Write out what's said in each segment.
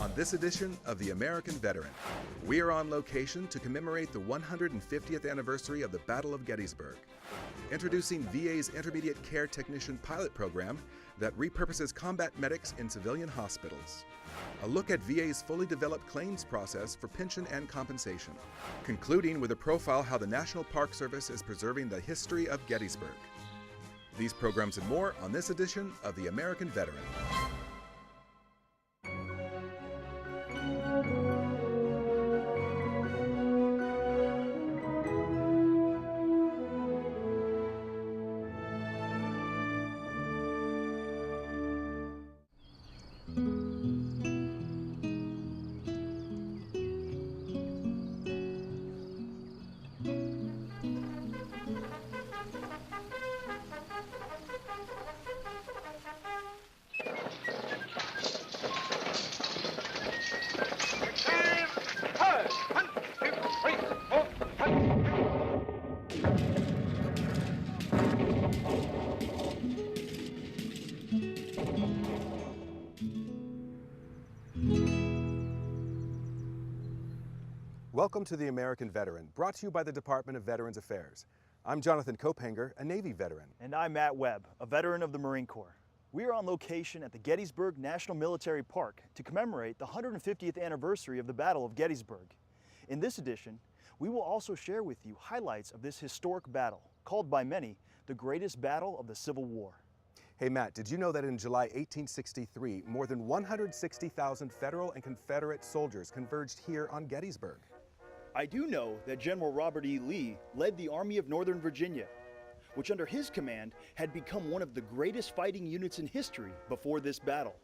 On this edition of The American Veteran, we are on location to commemorate the 150th anniversary of the Battle of Gettysburg. Introducing VA's Intermediate Care Technician pilot program that repurposes combat medics in civilian hospitals. A look at VA's fully developed claims process for pension and compensation. Concluding with a profile how the National Park Service is preserving the history of Gettysburg. These programs and more on this edition of The American Veteran. Welcome to The American Veteran, brought to you by the Department of Veterans Affairs. I'm Jonathan Kopanger, a Navy veteran. And I'm Matt Webb, a veteran of the Marine Corps. We are on location at the Gettysburg National Military Park to commemorate the 150th anniversary of the Battle of Gettysburg. In this edition, we will also share with you highlights of this historic battle, called by many the greatest battle of the Civil War. Hey Matt, did you know that in July 1863, more than 160,000 Federal and Confederate soldiers converged here on Gettysburg? I do know that General Robert E. Lee led the Army of Northern Virginia, which under his command had become one of the greatest fighting units in history before this battle.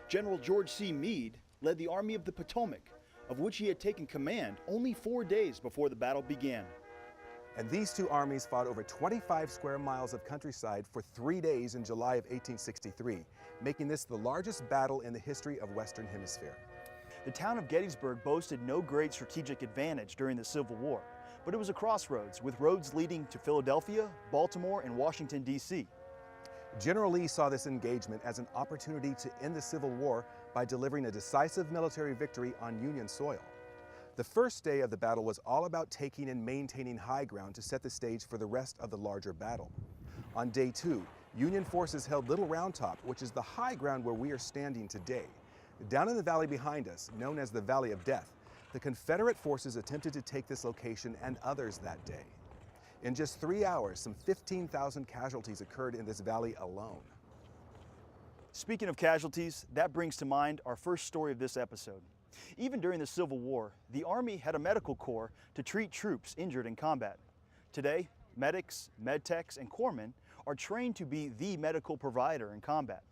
General George C. Meade led the Army of the Potomac, of which he had taken command only 4 days before the battle began. And these two armies fought over 25 square miles of countryside for 3 days in July of 1863, making this the largest battle in the history of Western Hemisphere. The town of Gettysburg boasted no great strategic advantage during the Civil War, but it was a crossroads with roads leading to Philadelphia, Baltimore, and Washington, D.C. General Lee saw this engagement as an opportunity to end the Civil War by delivering a decisive military victory on Union soil. The first day of the battle was all about taking and maintaining high ground to set the stage for the rest of the larger battle. On day 2, Union forces held Little Round Top, which is the high ground where we are standing today. Down in the valley behind us, known as the Valley of Death, the Confederate forces attempted to take this location and others that day. In just 3 hours, some 15,000 casualties occurred in this valley alone. Speaking of casualties, that brings to mind our first story of this episode. Even during the Civil War, the Army had a medical corps to treat troops injured in combat. Today, medics, medtechs, and corpsmen are trained to be the medical provider in combat.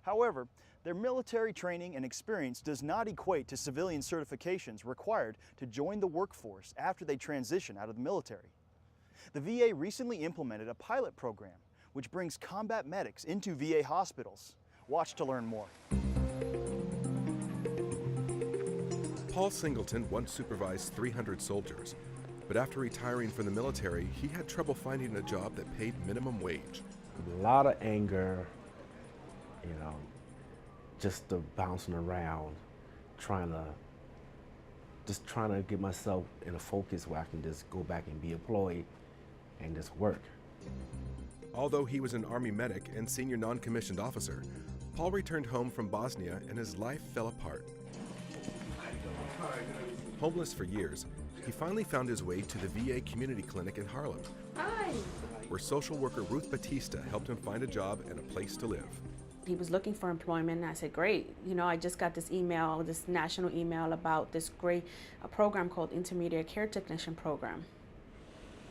However, their military training and experience does not equate to civilian certifications required to join the workforce after they transition out of the military. The VA recently implemented a pilot program which brings combat medics into VA hospitals. Watch to learn more. Paul Singleton once supervised 300 soldiers, but after retiring from the military, he had trouble finding a job that paid minimum wage. A lot of anger, just the bouncing around, trying to get myself in a focus where I can just go back and be employed and just work. Although he was an Army medic and senior non-commissioned officer, Paul returned home from Bosnia and his life fell apart. Homeless for years, he finally found his way to the VA Community Clinic in Harlem, where social worker Ruth Batista helped him find a job and a place to live. He was looking for employment, and I said, great. I just got this email, this national email about this great program called Intermediate Care Technician Program.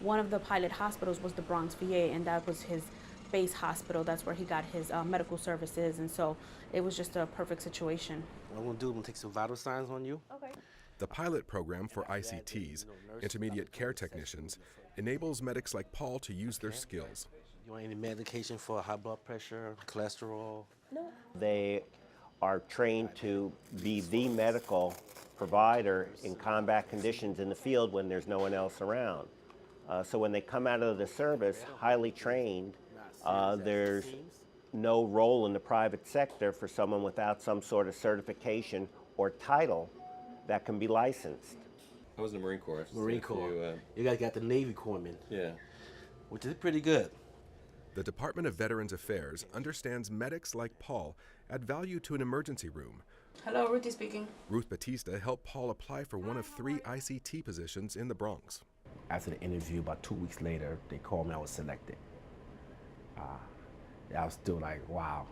One of the pilot hospitals was the Bronx VA, and that was his base hospital. That's where he got his medical services, and so it was just a perfect situation. What I'm gonna do, I'm gonna take some vital signs on you. Okay. The pilot program for ICTs, Intermediate Care Technicians, enables medics like Paul to use their skills. You want any medication for high blood pressure, cholesterol? No. They are trained to be the medical provider in combat conditions in the field when there's no one else around. So when they come out of the service, highly trained, there's no role in the private sector for someone without some sort of certification or title that can be licensed. I was in the Marine Corps. Marine Corps. You guys got the Navy Corpsmen. Yeah. Which is pretty good. The Department of Veterans Affairs understands medics like Paul add value to an emergency room. Hello, Ruthie speaking. Ruth Batista helped Paul apply for one of 3 ICT positions in the Bronx. After the interview, about 2 weeks later, they called me. I was selected. I was still like, wow.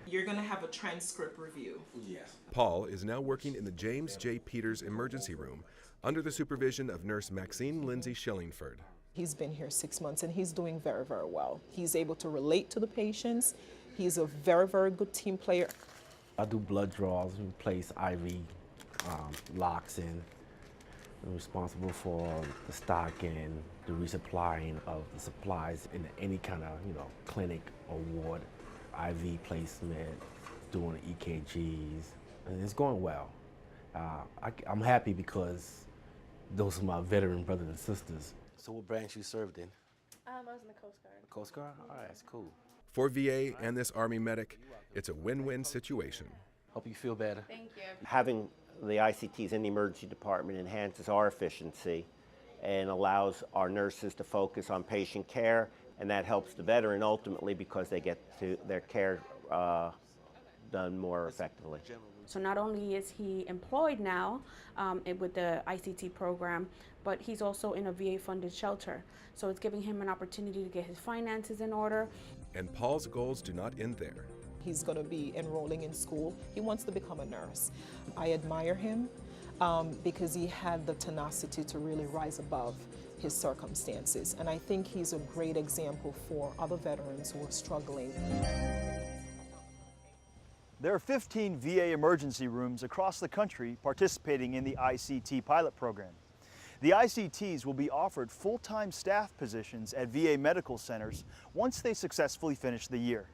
You're going to have a transcript review. Yes. Paul is now working in the James J. Peters Emergency Room under the supervision of nurse Maxine Lindsay Schillingford. He's been here 6 months and he's doing very, very well. He's able to relate to the patients. He's a very, very good team player. I do blood draws, we place IV locks in. I'm responsible for the stocking, the resupplying of the supplies in any kind of, clinic or ward. IV placement, doing EKGs, and it's going well. I'm happy because those are my veteran brothers and sisters. So what branch you served in? I was in the Coast Guard. Coast Guard? All right, that's cool. For VA and this Army medic, it's a win-win situation. Hope you feel better. Thank you. Having the ICTs in the emergency department enhances our efficiency and allows our nurses to focus on patient care, and that helps the veteran ultimately because they get to their care done more effectively. So not only is he employed now with the ICT program, but he's also in a VA-funded shelter. So it's giving him an opportunity to get his finances in order. And Paul's goals do not end there. He's going to be enrolling in school. He wants to become a nurse. I admire him because he had the tenacity to really rise above his circumstances. And I think he's a great example for other veterans who are struggling. There are 15 VA emergency rooms across the country participating in the ICT pilot program. The ICTs will be offered full-time staff positions at VA medical centers once they successfully finish the year.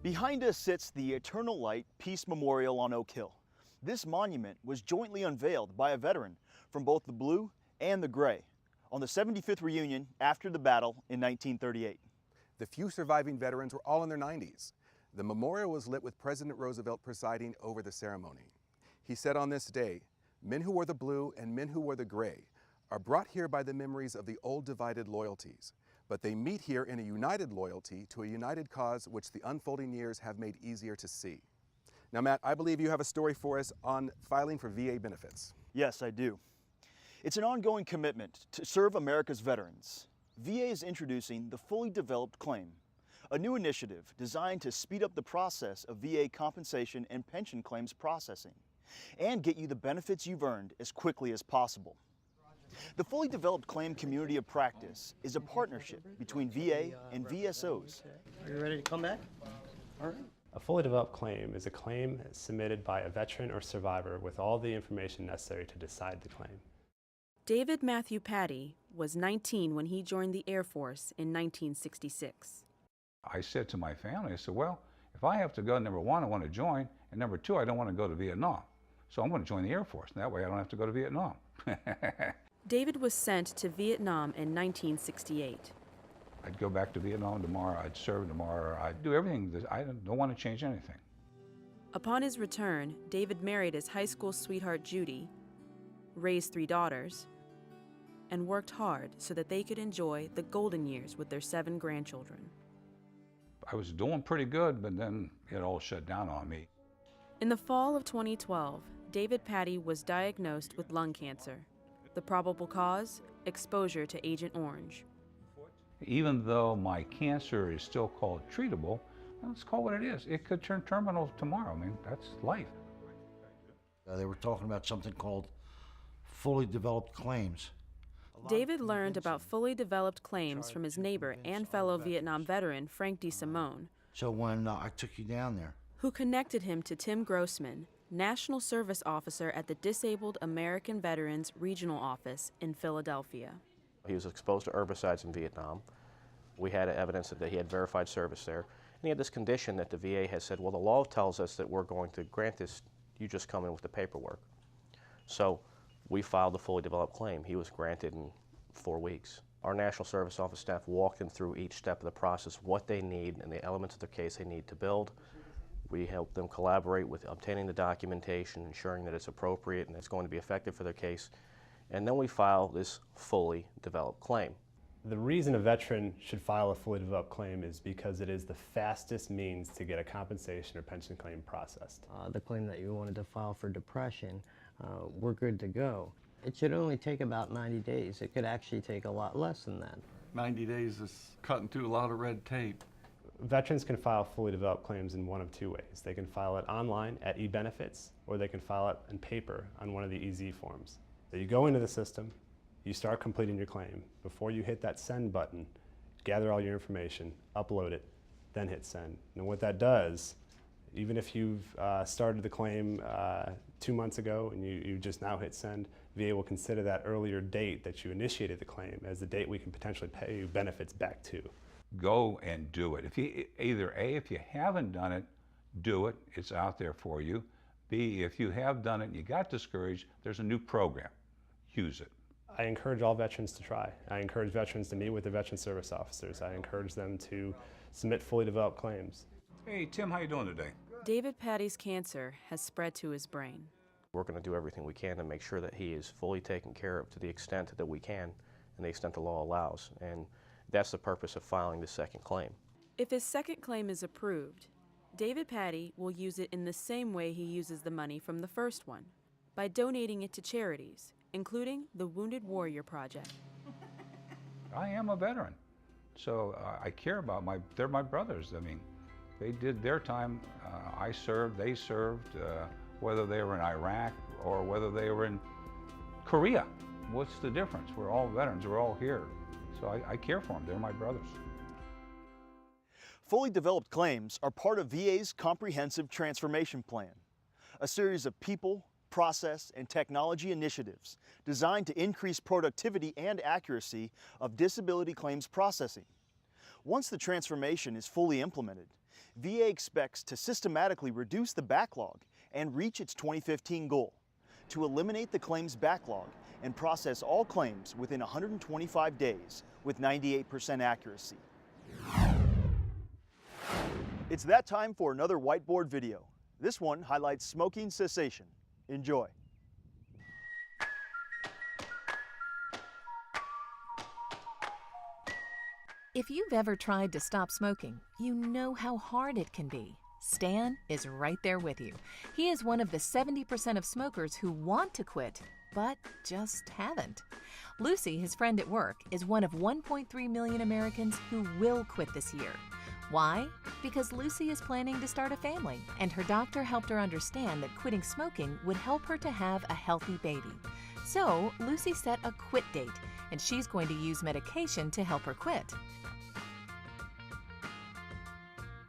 Behind us sits the Eternal Light Peace Memorial on Oak Hill. This monument was jointly unveiled by a veteran from both the Blue and the Gray on the 75th reunion after the battle in 1938. The few surviving veterans were all in their 90s. The memorial was lit with President Roosevelt presiding over the ceremony. He said on this day, "Men who wore the blue and men who wore the gray are brought here by the memories of the old divided loyalties. But they meet here in a united loyalty to a united cause which the unfolding years have made easier to see." Now, Matt, I believe you have a story for us on filing for VA benefits. Yes, I do. It's an ongoing commitment to serve America's veterans. VA is introducing the Fully Developed Claim, a new initiative designed to speed up the process of VA compensation and pension claims processing and get you the benefits you've earned as quickly as possible. The Fully Developed Claim Community of Practice is a partnership between VA and VSOs. Are you ready to come back? All right. A fully developed claim is a claim submitted by a veteran or survivor with all the information necessary to decide the claim. David Matthew Patty was 19 when he joined the Air Force in 1966. I said to my family, I said, well, if I have to go, number one, I want to join, and number two, I don't want to go to Vietnam. So I'm going to join the Air Force, and that way I don't have to go to Vietnam. David was sent to Vietnam in 1968. I'd go back to Vietnam tomorrow, I'd serve tomorrow, I'd do everything. I don't want to change anything. Upon his return, David married his high school sweetheart Judy, raised 3 daughters, and worked hard so that they could enjoy the golden years with their 7 grandchildren. I was doing pretty good, but then it all shut down on me. In the fall of 2012, David Patty was diagnosed with lung cancer. The probable cause? Exposure to Agent Orange. Even though my cancer is still called treatable, let's call it what it is. It could turn terminal tomorrow. I mean, that's life. They were talking about something called fully developed claims. David learned about fully developed claims from his neighbor and fellow Vietnam veteran, Frank DeSimone, So when I took you down there, who connected him to Tim Grossman, National Service Officer at the Disabled American Veterans Regional Office in Philadelphia. He was exposed to herbicides in Vietnam. We had evidence that he had verified service there. And he had this condition that the VA has said, well, the law tells us that we're going to grant this, you just come in with the paperwork. So we filed a fully developed claim. He was granted in 4 weeks. Our National Service Office staff walked them through each step of the process, what they need and the elements of their case they need to build. We help them collaborate with obtaining the documentation, ensuring that it's appropriate and it's going to be effective for their case. And then we file this fully developed claim. The reason a veteran should file a fully developed claim is because it is the fastest means to get a compensation or pension claim processed. The claim that you wanted to file for depression, we're good to go. It should only take about 90 days. It could actually take a lot less than that. 90 days is cutting through a lot of red tape. Veterans can file fully developed claims in one of two ways. They can file it online at eBenefits, or they can file it in paper on one of the EZ forms. So you go into the system, you start completing your claim. Before you hit that send button, gather all your information, upload it, then hit send. And what that does, even if you've started the claim 2 months ago and you just now hit send, VA will consider that earlier date that you initiated the claim as the date we can potentially pay you benefits back to. Go and do it. If you, either A, if you haven't done it, do it. It's out there for you. B, if you have done it and you got discouraged, there's a new program. Use it. I encourage all veterans to try. I encourage veterans to meet with the veteran service officers. I encourage them to submit fully developed claims. Hey, Tim, how you doing today? David Patty's cancer has spread to his brain. We're going to do everything we can to make sure that he is fully taken care of to the extent that we can and the extent the law allows. And that's the purpose of filing the second claim. If his second claim is approved, David Patty will use it in the same way he uses the money from the first one, by donating it to charities, including the Wounded Warrior Project. I am a veteran, so I care about they're my brothers. I mean, they did their time. I served, they served, whether they were in Iraq or whether they were in Korea. What's the difference? We're all veterans, we're all here. So I care for them, they're my brothers. Fully developed claims are part of VA's Comprehensive Transformation Plan, a series of people, process, and technology initiatives designed to increase productivity and accuracy of disability claims processing. Once the transformation is fully implemented, VA expects to systematically reduce the backlog and reach its 2015 goal to eliminate the claims backlog and process all claims within 125 days with 98% accuracy. It's that time for another whiteboard video. This one highlights smoking cessation. Enjoy. If you've ever tried to stop smoking, you know how hard it can be. Stan is right there with you. He is one of the 70% of smokers who want to quit, but just haven't. Lucy, his friend at work, is one of 1.3 million Americans who will quit this year. Why? Because Lucy is planning to start a family, and her doctor helped her understand that quitting smoking would help her to have a healthy baby. So, Lucy set a quit date, and she's going to use medication to help her quit.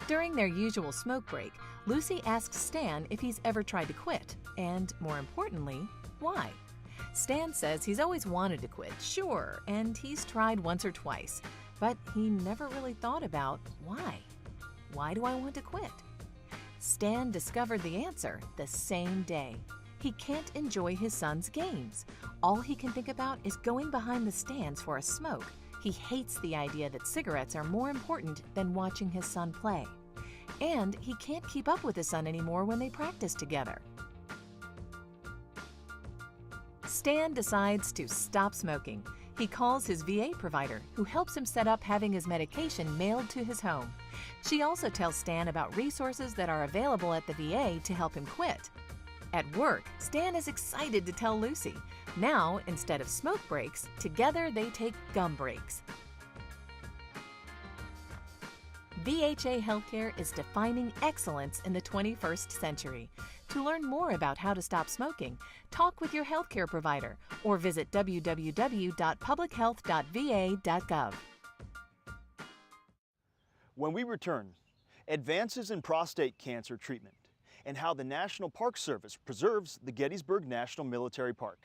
During their usual smoke break, Lucy asks Stan if he's ever tried to quit, and more importantly, why. Stan says he's always wanted to quit, sure, and he's tried once or twice, but he never really thought about why. Why do I want to quit? Stan discovered the answer the same day. He can't enjoy his son's games. All he can think about is going behind the stands for a smoke. He hates the idea that cigarettes are more important than watching his son play. And he can't keep up with his son anymore when they practice together. Stan decides to stop smoking. He calls his VA provider, who helps him set up having his medication mailed to his home. She also tells Stan about resources that are available at the VA to help him quit. At work, Stan is excited to tell Lucy. Now, instead of smoke breaks, together they take gum breaks. VHA Healthcare is defining excellence in the 21st century. To learn more about how to stop smoking, talk with your healthcare provider or visit www.publichealth.va.gov. When we return, advances in prostate cancer treatment and how the National Park Service preserves the Gettysburg National Military Park.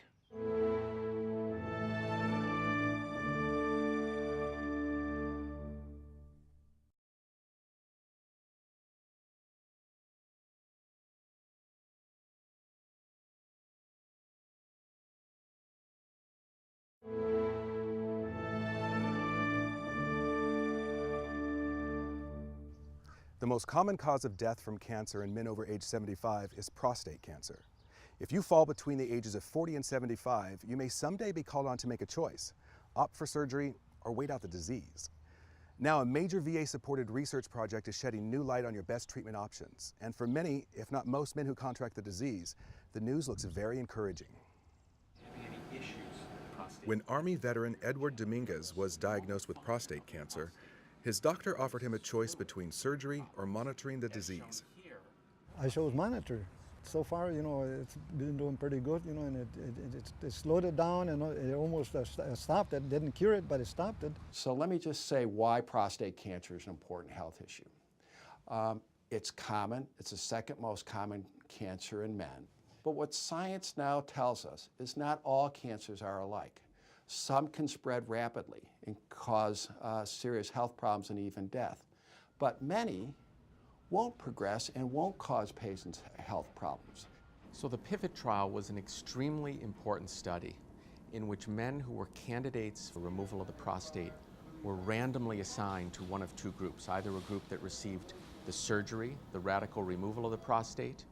The most common cause of death from cancer in men over age 75 is prostate cancer. If you fall between the ages of 40 and 75, you may someday be called on to make a choice: opt for surgery or wait out the disease. Now, a major VA-supported research project is shedding new light on your best treatment options. And for many, if not most men who contract the disease, the news looks very encouraging. When Army veteran Edward Dominguez was diagnosed with prostate cancer, his doctor offered him a choice between surgery or monitoring the disease. I chose monitor. So far, it's been doing pretty good, and it slowed it down, and it almost stopped it. Didn't cure it, but it stopped it. So let me just say why prostate cancer is an important health issue. It's common. It's the second most common cancer in men. But what science now tells us is not all cancers are alike. Some can spread rapidly and cause serious health problems and even death. But many won't progress and won't cause patients health problems. So the PIVOT trial was an extremely important study in which men who were candidates for removal of the prostate were randomly assigned to one of two groups, either a group that received the surgery, the radical removal of the prostate,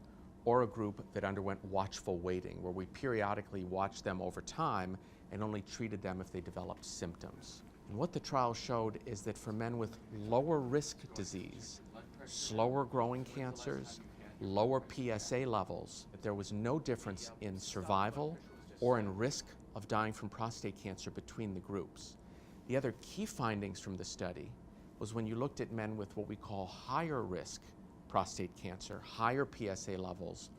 or a group that underwent watchful waiting, where we periodically watched them over time and only treated them if they developed symptoms. And what the trial showed is that for men with lower risk disease, slower growing cancers, lower PSA levels, that there was no difference in survival or in risk of dying from prostate cancer between the groups. The other key findings from the study was when you looked at men with what we call higher risk prostate cancer, higher PSA levels,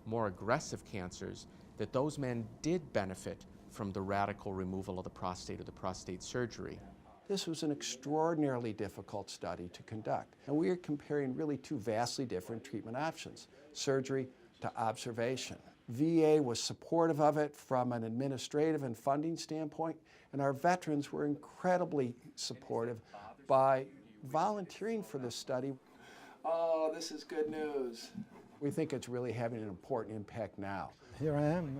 more aggressive cancers, that those men did benefit from the radical removal of the prostate or the prostate surgery. This was an extraordinarily difficult study to conduct, and we are comparing really two vastly different treatment options, surgery to observation. VA was supportive of it from an administrative and funding standpoint, and our veterans were incredibly supportive by volunteering for this study. Oh, this is good news. We think it's really having an important impact now. Here I am,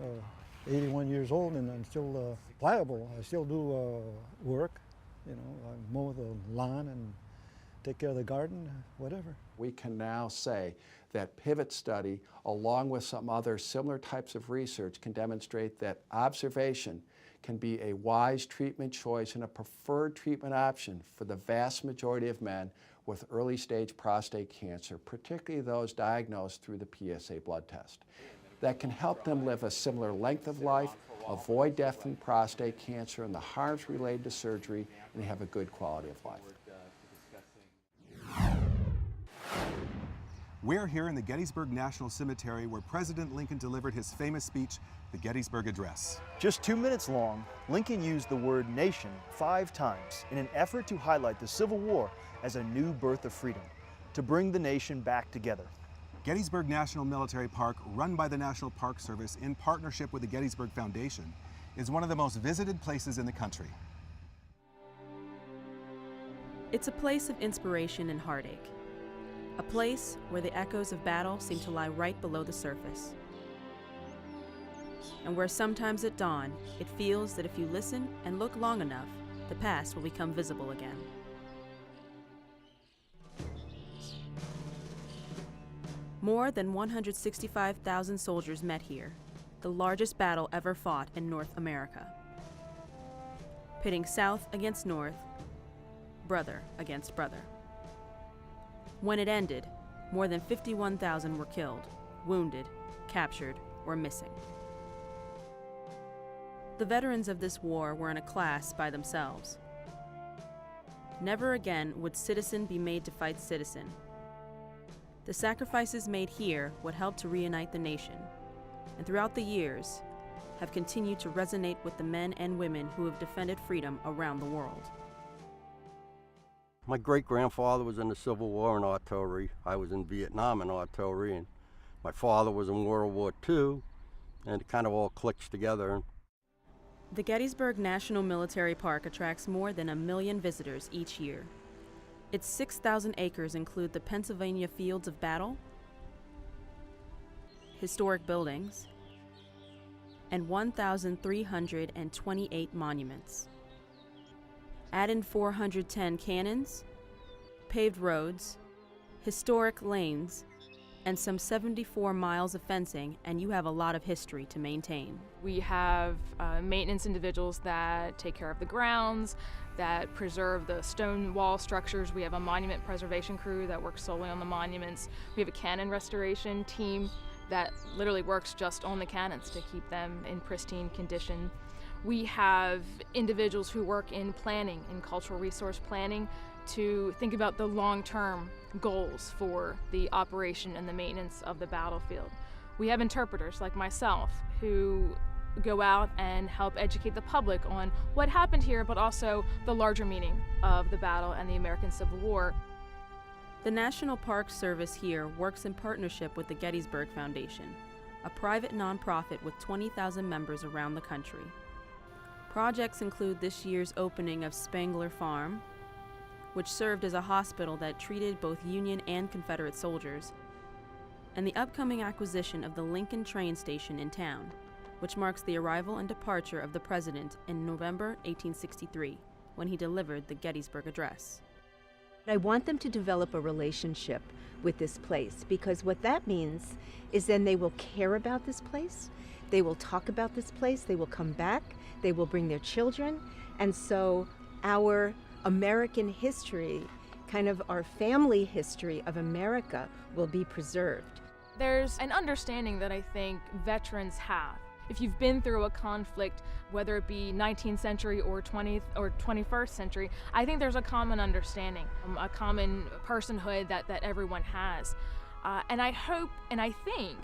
81 years old, and I'm still pliable. I still do work. I mow the lawn and take care of the garden, whatever. We can now say that PIVOT study, along with some other similar types of research, can demonstrate that observation can be a wise treatment choice and a preferred treatment option for the vast majority of men with early stage prostate cancer, particularly those diagnosed through the PSA blood test. That can help them live a similar length of life, avoid death from prostate cancer and the harms related to surgery, and have a good quality of life. We're here in the Gettysburg National Cemetery where President Lincoln delivered his famous speech, the Gettysburg Address. Just 2 minutes long, Lincoln used the word nation 5 times in an effort to highlight the Civil War as a new birth of freedom, to bring the nation back together. Gettysburg National Military Park, run by the National Park Service in partnership with the Gettysburg Foundation, is one of the most visited places in the country. It's a place of inspiration and heartache. A place where the echoes of battle seem to lie right below the surface. And where sometimes at dawn, it feels that if you listen and look long enough, the past will become visible again. More than 165,000 soldiers met here, the largest battle ever fought in North America. Pitting South against North, brother against brother. When it ended, more than 51,000 were killed, wounded, captured, or missing. The veterans of this war were in a class by themselves. Never again would citizen be made to fight citizen. The sacrifices made here would help to reunite the nation, and throughout the years, have continued to resonate with the men and women who have defended freedom around the world. My great-grandfather was in the Civil War in artillery. I was in Vietnam in artillery, and My father was in World War II, and it kind of all clicks together. The Gettysburg National Military Park attracts more than 1 million visitors each year. Its 6,000 acres include the Pennsylvania Fields of Battle, historic buildings, and 1,328 monuments. Add in 410 cannons, paved roads, historic lanes, and some 74 miles of fencing, and you have a lot of history to maintain. We have maintenance individuals that take care of the grounds, that preserve the stone wall structures. We have a monument preservation crew that works solely on the monuments. We have a cannon restoration team that literally works just on the cannons to keep them in pristine condition. We have individuals who work in planning, in cultural resource planning, to think about the long-term goals for the operation and the maintenance of the battlefield. We have interpreters like myself who go out and help educate the public on what happened here, but also the larger meaning of the battle and the American Civil War. The National Park Service here works in partnership with the Gettysburg Foundation, a private nonprofit with 20,000 members around the country. Projects include this year's opening of Spangler Farm, which served as a hospital that treated both Union and Confederate soldiers, and the upcoming acquisition of the Lincoln train station in town, which marks the arrival and departure of the President in November 1863, when he delivered the Gettysburg Address. I want them to develop a relationship with this place, because what that means is then they will care about this place, they will talk about this place, they will come back, they will bring their children, and so our American history, kind of our family history of America, will be preserved. There's an understanding that I think veterans have. If you've been through a conflict, whether it be 19th century or 20th or 21st century, I think there's a common understanding, a common personhood that everyone has. And I hope and I think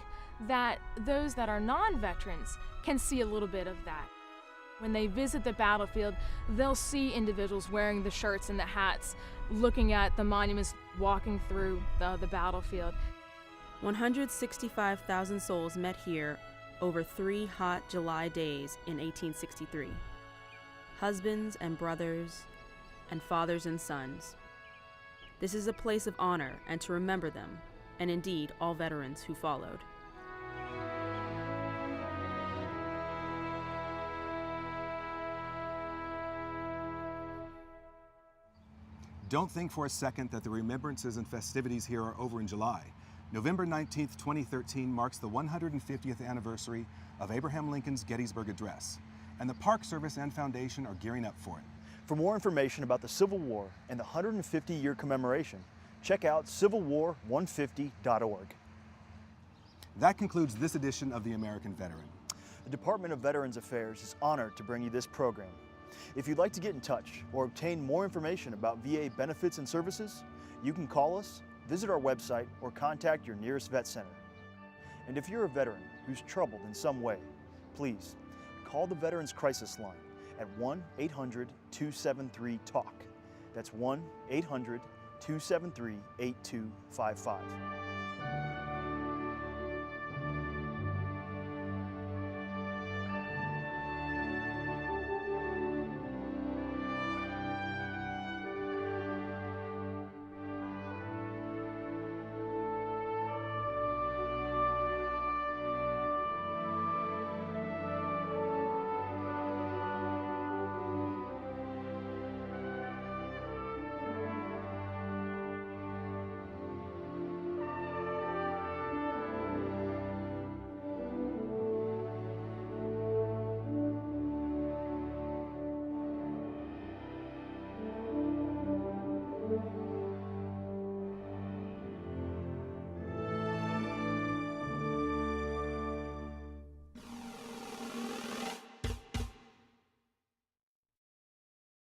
that those that are non-veterans can see a little bit of that. When they visit the battlefield, they'll see individuals wearing the shirts and the hats, looking at the monuments, walking through the battlefield. 165,000 souls met here over 3 hot July days in 1863. Husbands and brothers, and fathers and sons. This is a place of honor and to remember them, and indeed all veterans who followed. Don't think for a second that the remembrances and festivities here are over in July. November 19th, 2013 marks the 150th anniversary of Abraham Lincoln's Gettysburg Address, and the Park Service and Foundation are gearing up for it. For more information about the Civil War and the 150-year commemoration, check out civilwar150.org. That concludes this edition of The American Veteran. The Department of Veterans Affairs is honored to bring you this program. If you'd like to get in touch or obtain more information about VA benefits and services, you can call us, visit our website, or contact your nearest vet center. And if you're a veteran who's troubled in some way, please call the Veterans Crisis Line at 1-800-273-TALK. That's 1-800-273-8255.